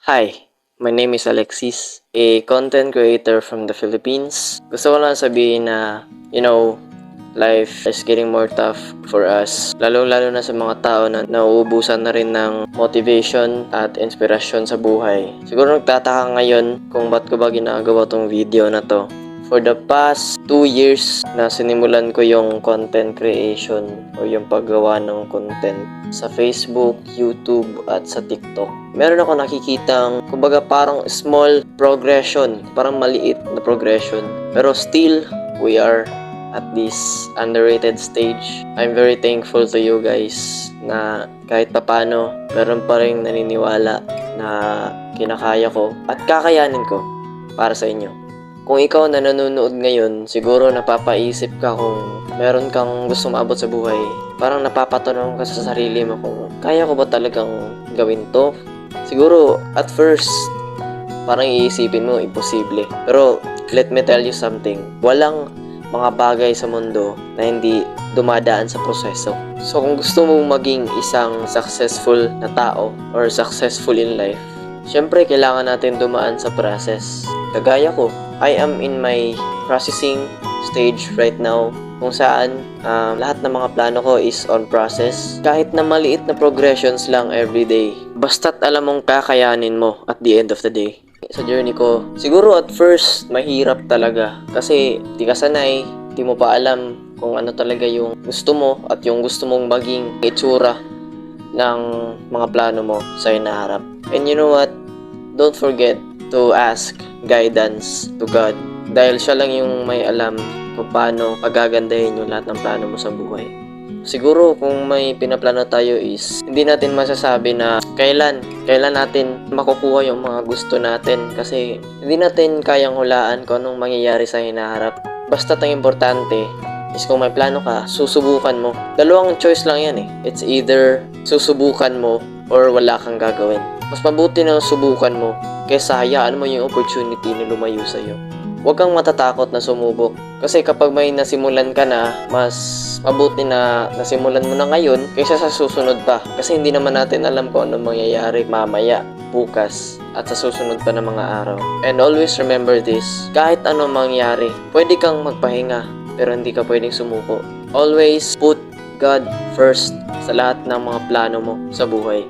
Hi, my name is Alexis, a content creator from the Philippines. Gusto ko lang sabihin na, life is getting more tough for us. Lalo-lalo na sa mga tao na nauubusan na rin ng motivation at inspirasyon sa buhay. Siguro nagtataka ngayon kung ba't ko ba ginagawa tong video na to. For the past 2 years na sinimulan ko yung content creation o yung paggawa ng content sa Facebook, YouTube at sa TikTok. Meron ako nakikitang kumbaga parang small progression, parang maliit na progression. Pero still, we are at this underrated stage. I'm very thankful to you guys na kahit papano meron pa rin naniniwala na kinakaya ko at kakayanin ko para sa inyo. Kung ikaw na nanonood ngayon, siguro napapaisip ka kung meron kang gusto maabot sa buhay. Parang napapatanong ka sa sarili mo kung kaya ko ba talagang gawin to? Siguro, at first, parang iisipin mo, imposible. Pero, let me tell you something. Walang mga bagay sa mundo na hindi dumadaan sa proseso. So, kung gusto mong maging isang successful na tao or successful in life, syempre, kailangan natin dumaan sa process. Kagaya ko, I am in my processing stage right now kung saan lahat ng mga plano ko is on process. Kahit na maliit na progressions lang everyday. Basta't alam mong kakayanin mo at the end of the day. Sa journey ko, siguro at first, mahirap talaga. Kasi di ka sanay, di mo pa alam kung ano talaga yung gusto mo at yung gusto mong maging itsura ng mga plano mo sa hinaharap. And you know what? Don't forget to ask guidance to God. Dahil siya lang yung may alam kung paano pagagandahin yung lahat ng plano mo sa buhay. Siguro kung may pinaplano tayo is hindi natin masasabi na kailan natin makukuha yung mga gusto natin kasi hindi natin kayang hulaan kung anong mangyayari sa hinaharap. Basta ang importante is kung may plano ka, susubukan mo. Dalawang choice lang yan eh. It's either susubukan mo or wala kang gagawin. Mas mabuti na subukan mo kaysa hayaan mo yung opportunity na lumayo sa'yo. Huwag kang matatakot na sumubok. Kasi kapag may nasimulan ka na, mas mabuti na nasimulan mo na ngayon kaysa sa susunod pa. Kasi hindi naman natin alam kung ano mangyayari mamaya, bukas, at sa susunod pa na mga araw. And always remember this, kahit ano mangyari, pwede kang magpahinga, pero hindi ka pwedeng sumuko. Always put God first sa lahat ng mga plano mo sa buhay.